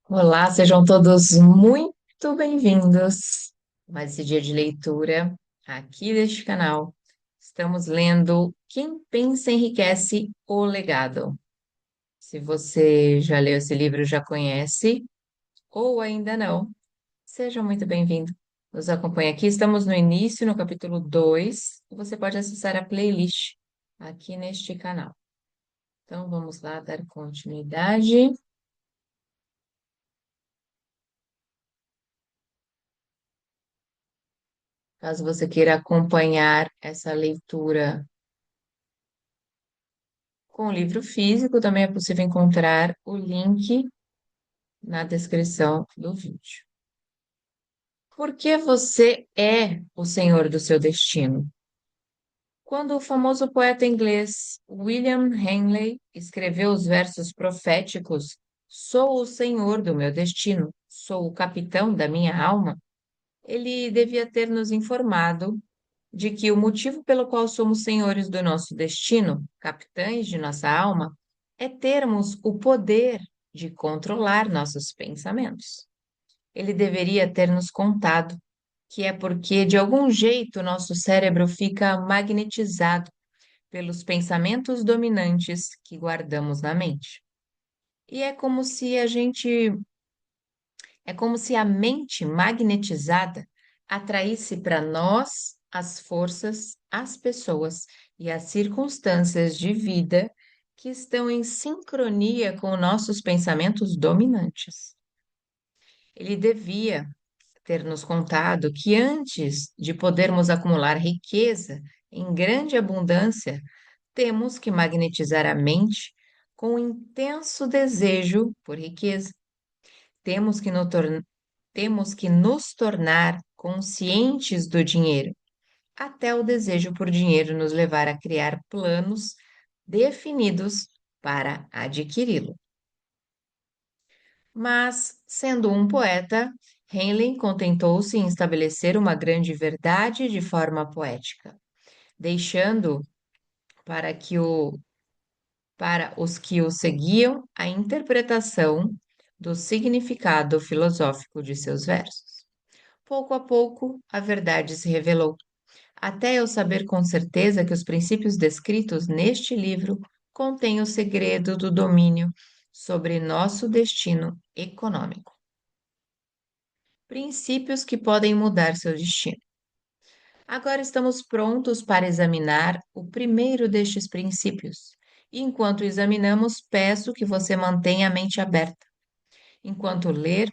Olá, sejam todos muito bem-vindos a mais esse dia de leitura aqui deste canal. Estamos lendo Quem Pensa Enriquece, o Legado. Se você já leu esse livro, já conhece, ou ainda não, seja muito bem-vindo. Nos acompanhe aqui. Estamos no início, no capítulo 2. Você pode acessar a playlist aqui neste canal. Então, vamos lá dar continuidade. Caso você queira acompanhar essa leitura com o livro físico, também é possível encontrar o link na descrição do vídeo. Por que você é o senhor do seu destino? Quando o famoso poeta inglês William Henley escreveu os versos proféticos Sou o senhor do meu destino, sou o capitão da minha alma, ele devia ter nos informado de que o motivo pelo qual somos senhores do nosso destino, capitães de nossa alma, é termos o poder de controlar nossos pensamentos. Ele deveria ter nos contado que é porque, de algum jeito, nosso cérebro fica magnetizado pelos pensamentos dominantes que guardamos na mente. E é como se a mente magnetizada atraísse para nós as forças, as pessoas e as circunstâncias de vida que estão em sincronia com nossos pensamentos dominantes. Ele devia ter nos contado que antes de podermos acumular riqueza em grande abundância, temos que magnetizar a mente com um intenso desejo por riqueza. Temos que, temos que nos tornar conscientes do dinheiro, até o desejo por dinheiro nos levar a criar planos definidos para adquiri-lo. Mas, sendo um poeta, Henley contentou-se em estabelecer uma grande verdade de forma poética, deixando para que o para os que o seguiam a interpretação do significado filosófico de seus versos. Pouco a pouco, a verdade se revelou, até eu saber com certeza que os princípios descritos neste livro contêm o segredo do domínio sobre nosso destino econômico. Princípios que podem mudar seu destino. Agora estamos prontos para examinar o primeiro destes princípios. E enquanto examinamos, peço que você mantenha a mente aberta. Enquanto ler,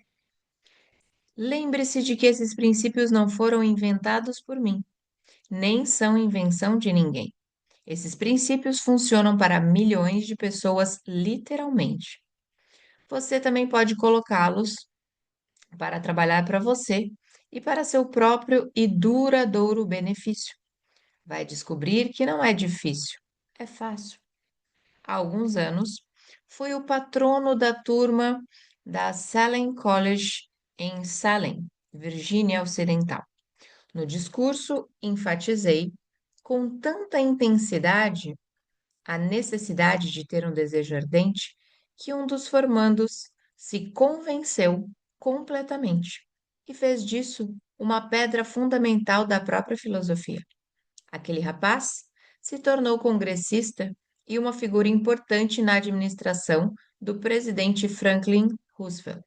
lembre-se de que esses princípios não foram inventados por mim, nem são invenção de ninguém. Esses princípios funcionam para milhões de pessoas, literalmente. Você também pode colocá-los para trabalhar para você e para seu próprio e duradouro benefício. Vai descobrir que não é difícil, é fácil. Há alguns anos, fui o patrono da turma da Salem College em Salem, Virgínia Ocidental. No discurso, enfatizei com tanta intensidade a necessidade de ter um desejo ardente que um dos formandos se convenceu completamente e fez disso uma pedra fundamental da própria filosofia. Aquele rapaz se tornou congressista e uma figura importante na administração do presidente Franklin Roosevelt.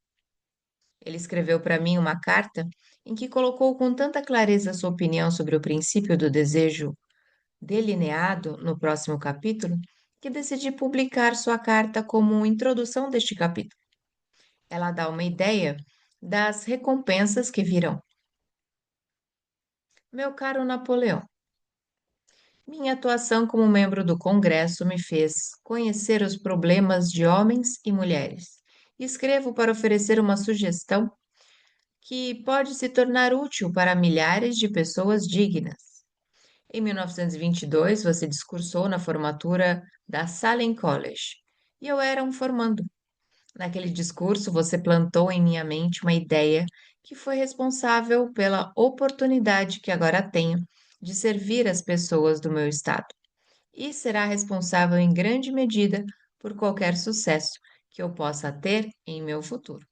Ele escreveu para mim uma carta em que colocou com tanta clareza sua opinião sobre o princípio do desejo delineado no próximo capítulo, que decidi publicar sua carta como introdução deste capítulo. Ela dá uma ideia das recompensas que virão. Meu caro Napoleão, minha atuação como membro do Congresso me fez conhecer os problemas de homens e mulheres. Escrevo para oferecer uma sugestão que pode se tornar útil para milhares de pessoas dignas. Em 1922, você discursou na formatura da Salem College e eu era um formando. Naquele discurso, você plantou em minha mente uma ideia que foi responsável pela oportunidade que agora tenho de servir as pessoas do meu estado e será responsável em grande medida por qualquer sucesso que eu possa ter em meu futuro.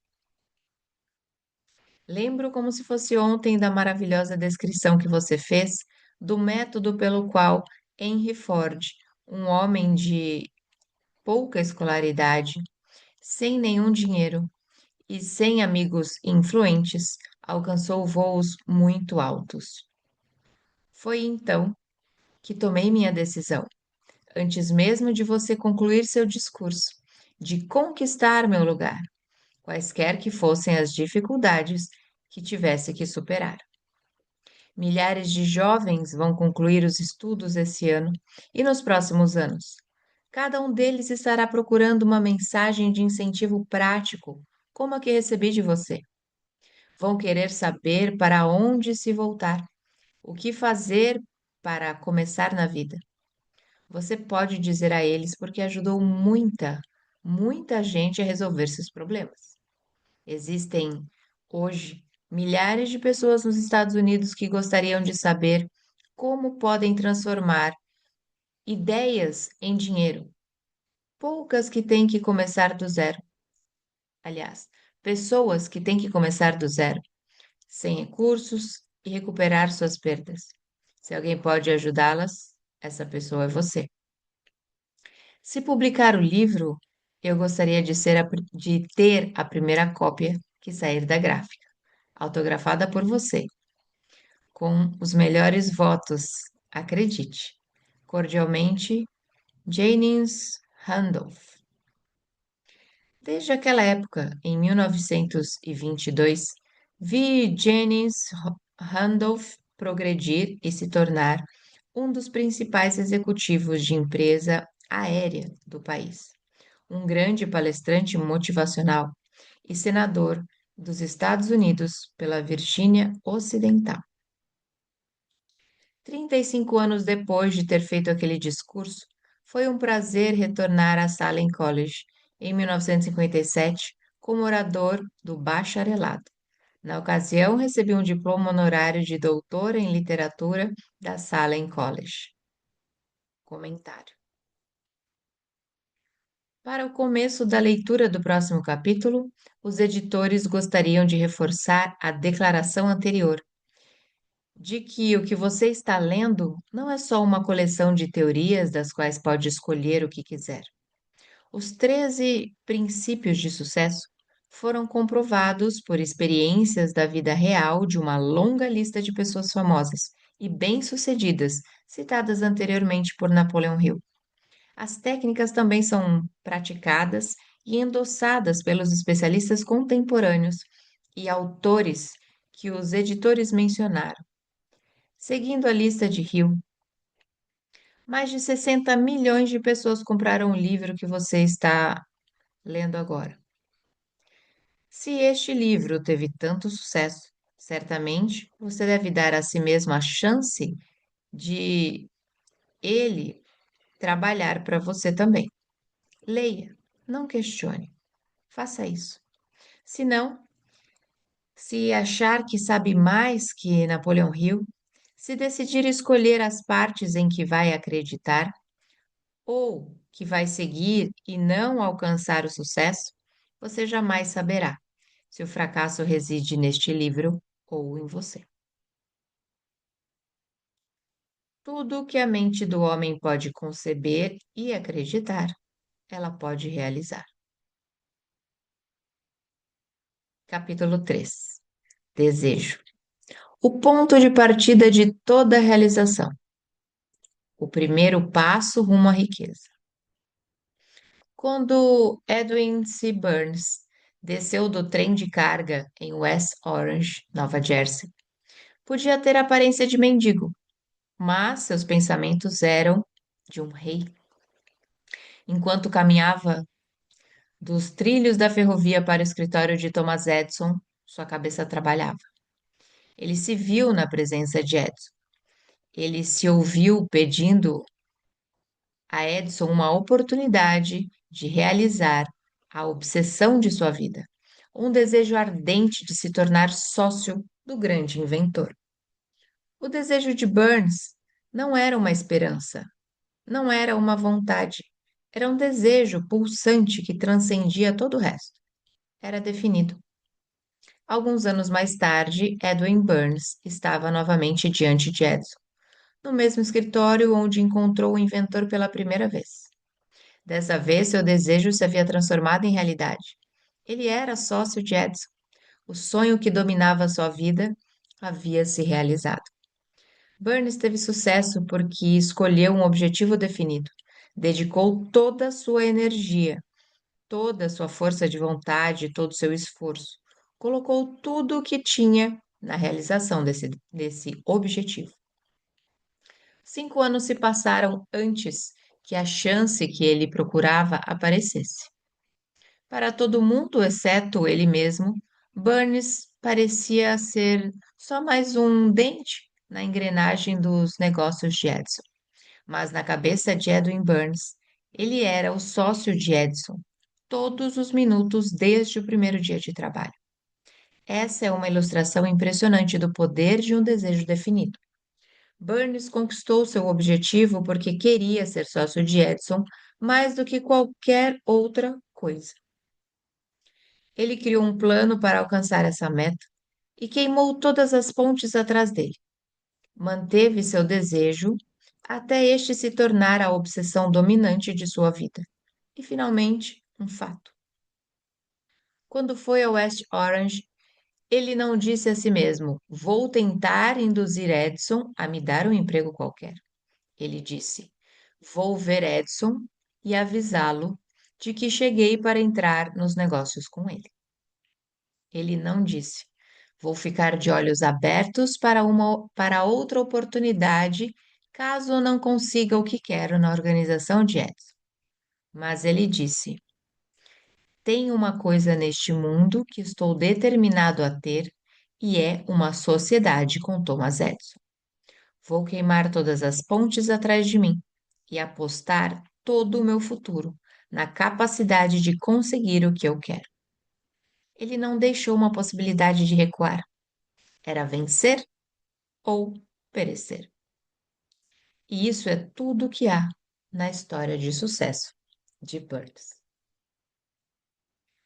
Lembro como se fosse ontem da maravilhosa descrição que você fez do método pelo qual Henry Ford, um homem de pouca escolaridade, sem nenhum dinheiro e sem amigos influentes, alcançou voos muito altos. Foi então que tomei minha decisão, antes mesmo de você concluir seu discurso, de conquistar meu lugar, quaisquer que fossem as dificuldades que tivesse que superar. Milhares de jovens vão concluir os estudos esse ano e nos próximos anos. Cada um deles estará procurando uma mensagem de incentivo prático, como a que recebi de você. Vão querer saber para onde se voltar, o que fazer para começar na vida. Você pode dizer a eles porque ajudou muita gente a resolver seus problemas. Existem hoje milhares de pessoas nos Estados Unidos que gostariam de saber como podem transformar ideias em dinheiro. Poucas que têm que começar do zero. Aliás, pessoas que têm que começar do zero, sem recursos e recuperar suas perdas. Se alguém pode ajudá-las, essa pessoa é você. Se publicar o livro, eu gostaria de ter a primeira cópia que sair da gráfica, autografada por você, com os melhores votos, acredite. Cordialmente, Jennings Randolph. Desde aquela época, em 1922, vi Randolph progredir e se tornar um dos principais executivos de empresa aérea do país, um grande palestrante motivacional e senador dos Estados Unidos pela Virgínia Ocidental. 35 anos depois de ter feito aquele discurso, foi um prazer retornar a Salem College, em 1957, como orador do bacharelado. Na ocasião, recebi um diploma honorário de doutora em literatura da Salem College. Comentário. Para o começo da leitura do próximo capítulo, os editores gostariam de reforçar a declaração anterior, de que o que você está lendo não é só uma coleção de teorias das quais pode escolher o que quiser. Os 13 princípios de sucesso foram comprovados por experiências da vida real de uma longa lista de pessoas famosas e bem-sucedidas, citadas anteriormente por Napoleão Hill. As técnicas também são praticadas e endossadas pelos especialistas contemporâneos e autores que os editores mencionaram. Seguindo a lista de Hill, mais de 60 milhões de pessoas compraram o livro que você está lendo agora. Se este livro teve tanto sucesso, certamente você deve dar a si mesmo a chance de ele trabalhar para você também. Leia, não questione. Faça isso. Se não, se achar que sabe mais que Napoleão Hill, se decidir escolher as partes em que vai acreditar, ou que vai seguir e não alcançar o sucesso, você jamais saberá se o fracasso reside neste livro ou em você. Tudo que a mente do homem pode conceber e acreditar, ela pode realizar. Capítulo 3. Desejo. O ponto de partida de toda realização. O primeiro passo rumo à riqueza. Quando Edwin C. Burns desceu do trem de carga em West Orange, Nova Jersey, podia ter a aparência de mendigo, mas seus pensamentos eram de um rei. Enquanto caminhava dos trilhos da ferrovia para o escritório de Thomas Edison, sua cabeça trabalhava. Ele se viu na presença de Edison. Ele se ouviu pedindo a Edison uma oportunidade de realizar a obsessão de sua vida, um desejo ardente de se tornar sócio do grande inventor. O desejo de Burns não era uma esperança, não era uma vontade, era um desejo pulsante que transcendia todo o resto. Era definido. Alguns anos mais tarde, Edwin Burns estava novamente diante de Edison, no mesmo escritório onde encontrou o inventor pela primeira vez. Dessa vez, seu desejo se havia transformado em realidade. Ele era sócio de Edison. O sonho que dominava sua vida havia se realizado. Burns teve sucesso porque escolheu um objetivo definido, dedicou toda a sua energia, toda a sua força de vontade, todo o seu esforço, colocou tudo o que tinha na realização desse objetivo. 5 anos se passaram antes que a chance que ele procurava aparecesse. Para todo mundo, exceto ele mesmo, Burns parecia ser só mais um dente na engrenagem dos negócios de Edison. Mas na cabeça de Edwin Burns, ele era o sócio de Edison todos os minutos desde o primeiro dia de trabalho. Essa é uma ilustração impressionante do poder de um desejo definido. Burns conquistou seu objetivo porque queria ser sócio de Edison mais do que qualquer outra coisa. Ele criou um plano para alcançar essa meta e queimou todas as pontes atrás dele. Manteve seu desejo até este se tornar a obsessão dominante de sua vida. E finalmente, um fato. Quando foi a West Orange, ele não disse a si mesmo: vou tentar induzir Edson a me dar um emprego qualquer. Ele disse: vou ver Edson e avisá-lo de que cheguei para entrar nos negócios com ele. Ele não disse: vou ficar de olhos abertos para outra oportunidade, caso não consiga o que quero na organização de Edson. Mas ele disse: tem uma coisa neste mundo que estou determinado a ter, e é uma sociedade com Thomas Edison. Vou queimar todas as pontes atrás de mim e apostar todo o meu futuro na capacidade de conseguir o que eu quero. Ele não deixou uma possibilidade de recuar. Era vencer ou perecer. E isso é tudo o que há na história de sucesso de Burns.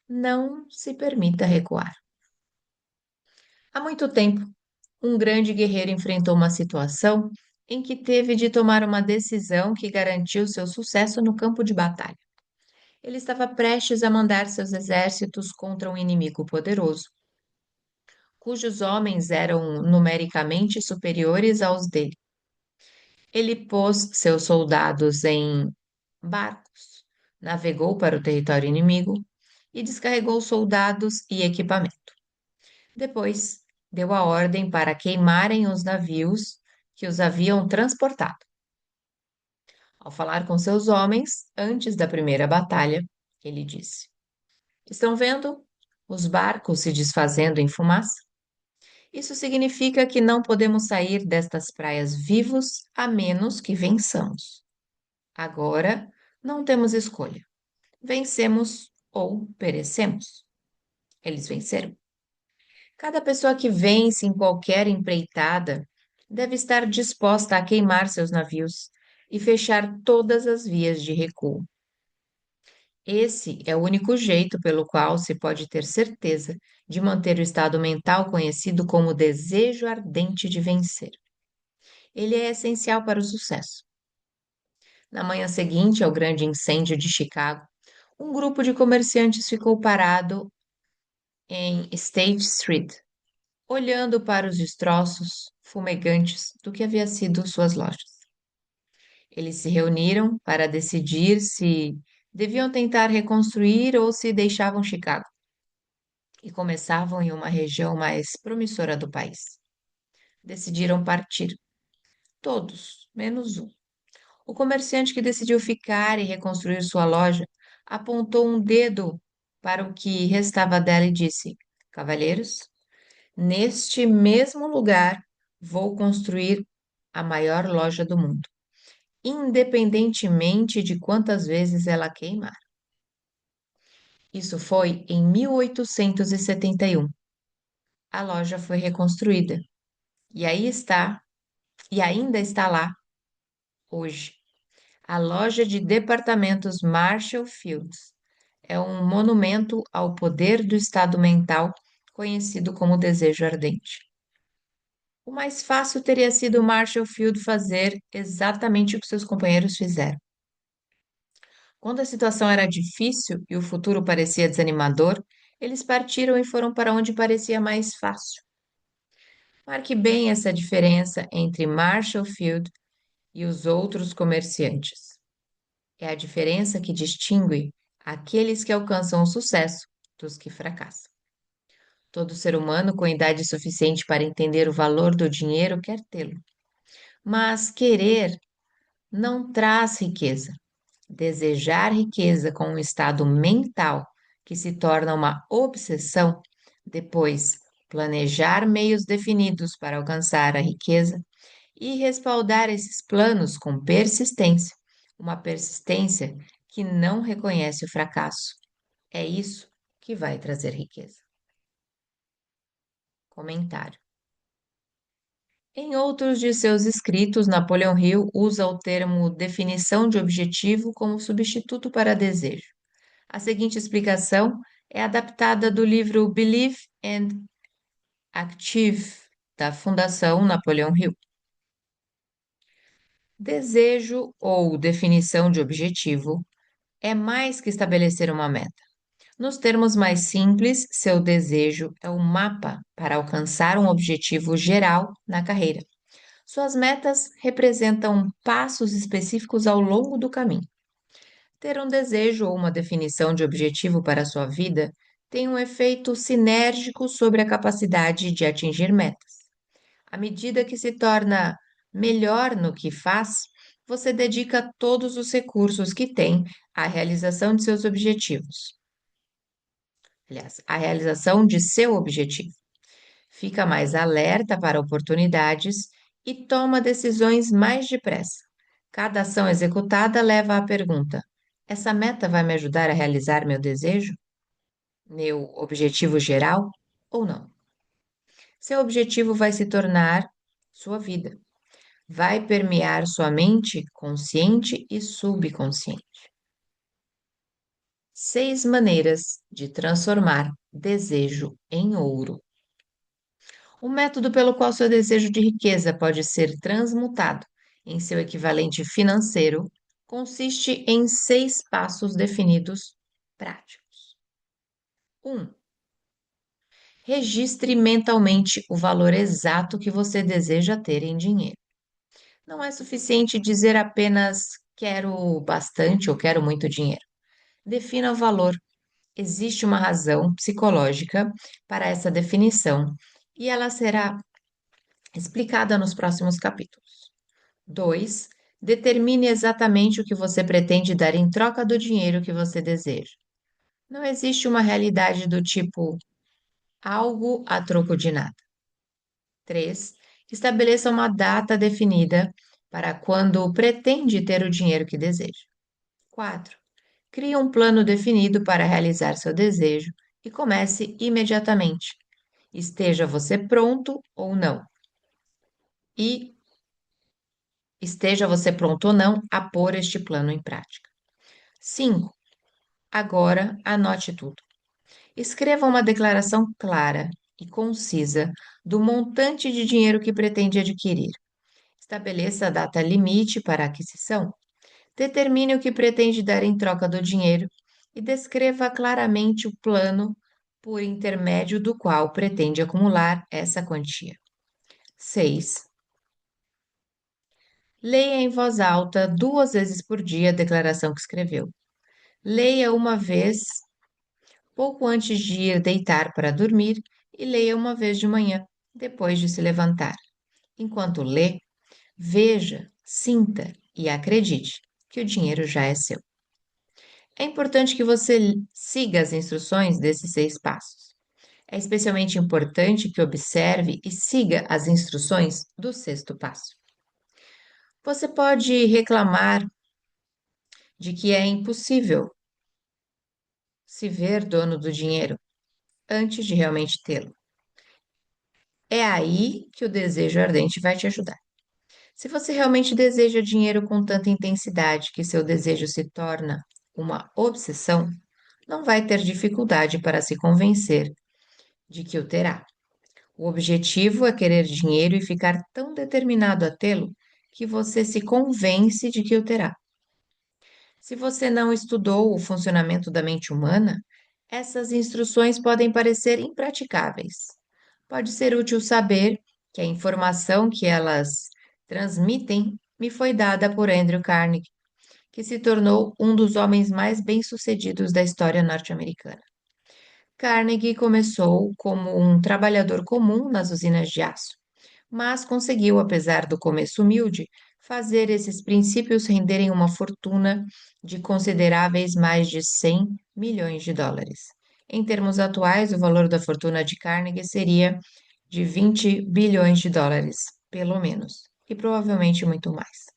Não se permita recuar. Há muito tempo, um grande guerreiro enfrentou uma situação em que teve de tomar uma decisão que garantiu seu sucesso no campo de batalha. Ele estava prestes a mandar seus exércitos contra um inimigo poderoso, cujos homens eram numericamente superiores aos dele. Ele pôs seus soldados em barcos, navegou para o território inimigo e descarregou soldados e equipamento. Depois, deu a ordem para queimarem os navios que os haviam transportado. Ao falar com seus homens, antes da primeira batalha, ele disse: estão vendo os barcos se desfazendo em fumaça? Isso significa que não podemos sair destas praias vivos a menos que vençamos. Agora, não temos escolha. Vencemos ou perecemos. Eles venceram. Cada pessoa que vence em qualquer empreitada deve estar disposta a queimar seus navios e fechar todas as vias de recuo. Esse é o único jeito pelo qual se pode ter certeza de manter o estado mental conhecido como desejo ardente de vencer. Ele é essencial para o sucesso. Na manhã seguinte ao grande incêndio de Chicago, um grupo de comerciantes ficou parado em State Street, olhando para os destroços fumegantes do que havia sido suas lojas. Eles se reuniram para decidir se deviam tentar reconstruir ou se deixavam Chicago e começavam em uma região mais promissora do país. Decidiram partir, todos, menos um. O comerciante que decidiu ficar e reconstruir sua loja apontou um dedo para o que restava dela e disse: cavalheiros, neste mesmo lugar vou construir a maior loja do mundo, independentemente de quantas vezes ela queimar. Isso foi em 1871. A loja foi reconstruída e aí está, e ainda está lá hoje. A loja de departamentos Marshall Fields é um monumento ao poder do estado mental conhecido como desejo ardente. O mais fácil teria sido Marshall Field fazer exatamente o que seus companheiros fizeram. Quando a situação era difícil e o futuro parecia desanimador, eles partiram e foram para onde parecia mais fácil. Marque bem essa diferença entre Marshall Field e os outros comerciantes. É a diferença que distingue aqueles que alcançam o sucesso dos que fracassam. Todo ser humano com idade suficiente para entender o valor do dinheiro quer tê-lo, mas querer não traz riqueza. Desejar riqueza com um estado mental que se torna uma obsessão, depois planejar meios definidos para alcançar a riqueza e respaldar esses planos com persistência, uma persistência que não reconhece o fracasso. É isso que vai trazer riqueza. Comentário. Em outros de seus escritos, Napoleão Hill usa o termo definição de objetivo como substituto para desejo. A seguinte explicação é adaptada do livro Believe and Achieve, da Fundação Napoleão Hill. Desejo ou definição de objetivo é mais que estabelecer uma meta. Nos termos mais simples, seu desejo é um mapa para alcançar um objetivo geral na carreira. Suas metas representam passos específicos ao longo do caminho. Ter um desejo ou uma definição de objetivo para a sua vida tem um efeito sinérgico sobre a capacidade de atingir metas. À medida que se torna melhor no que faz, você dedica todos os recursos que tem à realização de seus objetivos. Aliás, à realização de seu objetivo. Fica mais alerta para oportunidades e toma decisões mais depressa. Cada ação executada leva à pergunta: essa meta vai me ajudar a realizar meu desejo? Meu objetivo geral ou não? Seu objetivo vai se tornar sua vida. Vai permear sua mente consciente e subconsciente. 6 maneiras de transformar desejo em ouro. O método pelo qual seu desejo de riqueza pode ser transmutado em seu equivalente financeiro consiste em 6 passos definidos práticos. 1. Registre mentalmente o valor exato que você deseja ter em dinheiro. Não é suficiente dizer apenas quero bastante ou quero muito dinheiro. Defina o valor. Existe uma razão psicológica para essa definição e ela será explicada nos próximos capítulos. 2. Determine exatamente o que você pretende dar em troca do dinheiro que você deseja. Não existe uma realidade do tipo algo a troco de nada. 3. Estabeleça uma data definida para quando pretende ter o dinheiro que deseja. 4. Crie um plano definido para realizar seu desejo e comece imediatamente. Esteja você pronto ou não. E esteja você pronto ou não a pôr este plano em prática. 5. Agora anote tudo. Escreva uma declaração clara e concisa do montante de dinheiro que pretende adquirir. Estabeleça a data limite para a aquisição. Determine o que pretende dar em troca do dinheiro e descreva claramente o plano por intermédio do qual pretende acumular essa quantia. 6. Leia em voz alta 2 vezes por dia a declaração que escreveu. Leia uma vez pouco antes de ir deitar para dormir e leia uma vez de manhã, depois de se levantar. Enquanto lê, veja, sinta e acredite que o dinheiro já é seu. É importante que você siga as instruções desses 6 passos. É especialmente importante que observe e siga as instruções do 6º passo. Você pode reclamar de que é impossível se ver dono do dinheiro antes de realmente tê-lo. É aí que o desejo ardente vai te ajudar. Se você realmente deseja dinheiro com tanta intensidade que seu desejo se torna uma obsessão, não vai ter dificuldade para se convencer de que o terá. O objetivo é querer dinheiro e ficar tão determinado a tê-lo que você se convence de que o terá. Se você não estudou o funcionamento da mente humana, essas instruções podem parecer impraticáveis. Pode ser útil saber que a informação que elas transmitem me foi dada por Andrew Carnegie, que se tornou um dos homens mais bem-sucedidos da história norte-americana. Carnegie começou como um trabalhador comum nas usinas de aço, mas conseguiu, apesar do começo humilde, fazer esses princípios renderem uma fortuna de consideráveis mais de 100 milhões de dólares. Em termos atuais, o valor da fortuna de Carnegie seria de 20 bilhões de dólares, pelo menos, e provavelmente muito mais.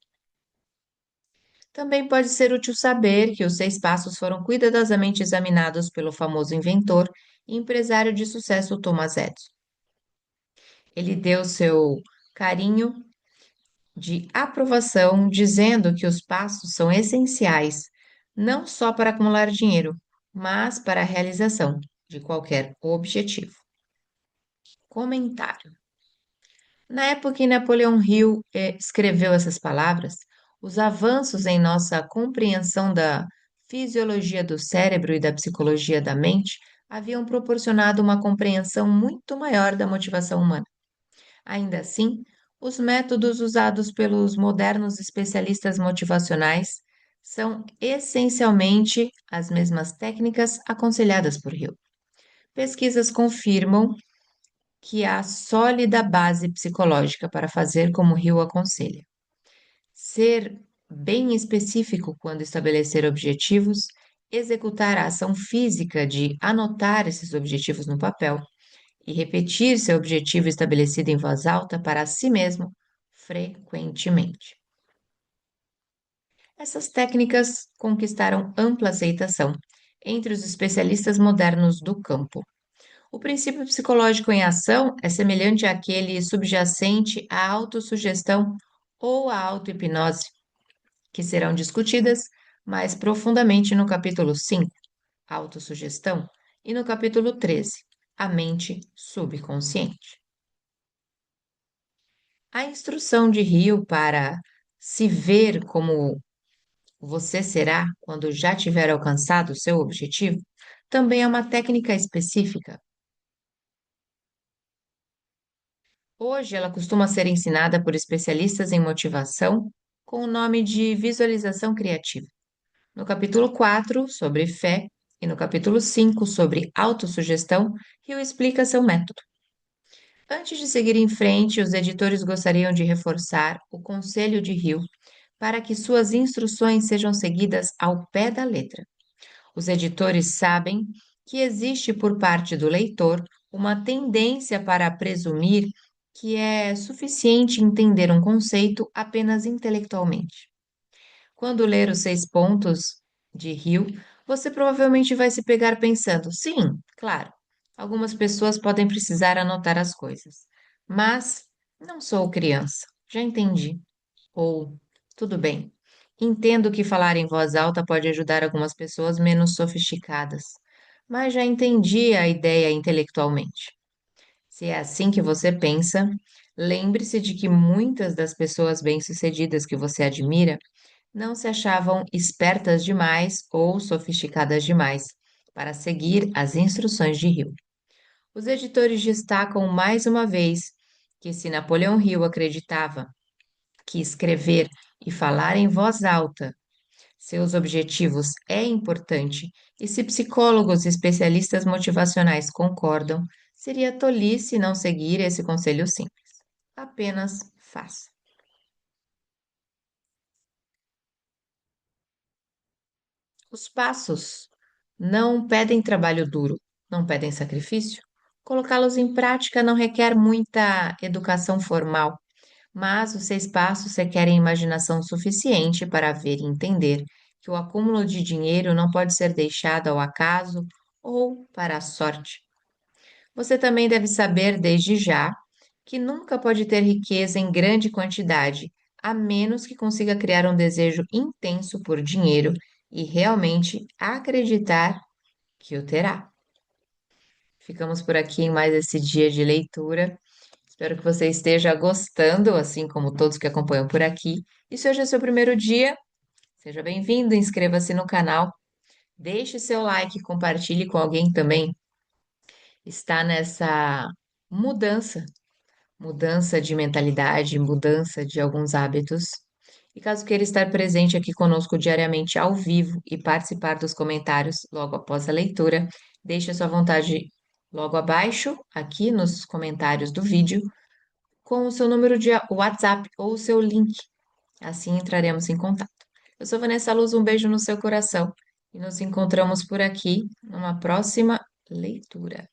Também pode ser útil saber que os 6 passos foram cuidadosamente examinados pelo famoso inventor e empresário de sucesso Thomas Edison. Ele deu seu carinho de aprovação, dizendo que os passos são essenciais não só para acumular dinheiro, mas para a realização de qualquer objetivo. Comentário. Na época em Napoleão Hill escreveu essas palavras, os avanços em nossa compreensão da fisiologia do cérebro e da psicologia da mente haviam proporcionado uma compreensão muito maior da motivação humana. Ainda assim, os métodos usados pelos modernos especialistas motivacionais são essencialmente as mesmas técnicas aconselhadas por Hill. Pesquisas confirmam que há sólida base psicológica para fazer como Hill aconselha. Ser bem específico quando estabelecer objetivos, executar a ação física de anotar esses objetivos no papel e repetir seu objetivo estabelecido em voz alta para si mesmo frequentemente. Essas técnicas conquistaram ampla aceitação entre os especialistas modernos do campo. O princípio psicológico em ação é semelhante àquele subjacente à autossugestão ou à autohipnose, que serão discutidas mais profundamente no capítulo 5, Autossugestão, e no capítulo 13, A mente subconsciente. A instrução de Rio para se ver como você será quando já tiver alcançado o seu objetivo também é uma técnica específica. Hoje ela costuma ser ensinada por especialistas em motivação com o nome de visualização criativa. No capítulo 4, sobre fé, e no capítulo 5, sobre autossugestão, Hill explica seu método. Antes de seguir em frente, os editores gostariam de reforçar o conselho de Hill para que suas instruções sejam seguidas ao pé da letra. Os editores sabem que existe por parte do leitor uma tendência para presumir que é suficiente entender um conceito apenas intelectualmente. Quando ler os 6 pontos de Hill, você provavelmente vai se pegar pensando: sim, claro, algumas pessoas podem precisar anotar as coisas, mas não sou criança, já entendi. Ou, tudo bem, entendo que falar em voz alta pode ajudar algumas pessoas menos sofisticadas, mas já entendi a ideia intelectualmente. Se é assim que você pensa, lembre-se de que muitas das pessoas bem-sucedidas que você admira não se achavam espertas demais ou sofisticadas demais para seguir as instruções de Hill. Os editores destacam mais uma vez que se Napoleão Hill acreditava que escrever e falar em voz alta seus objetivos é importante e se psicólogos e especialistas motivacionais concordam, seria tolice não seguir esse conselho simples. Apenas faça. Os passos não pedem trabalho duro, não pedem sacrifício. Colocá-los em prática não requer muita educação formal, mas os 6 passos requerem imaginação suficiente para ver e entender que o acúmulo de dinheiro não pode ser deixado ao acaso ou para a sorte. Você também deve saber desde já que nunca pode ter riqueza em grande quantidade, a menos que consiga criar um desejo intenso por dinheiro e realmente acreditar que o terá. Ficamos por aqui em mais esse dia de leitura. Espero que você esteja gostando, assim como todos que acompanham por aqui. E se hoje é seu primeiro dia, seja bem-vindo, inscreva-se no canal, deixe seu like, compartilhe com alguém também. Está nessa mudança, mudança de mentalidade, mudança de alguns hábitos. E caso queira estar presente aqui conosco diariamente ao vivo e participar dos comentários logo após a leitura, deixe a sua vontade logo abaixo, aqui nos comentários do vídeo, com o seu número de WhatsApp ou o seu link. Assim entraremos em contato. Eu sou Vanessa Luz, um beijo no seu coração e nos encontramos por aqui numa próxima leitura.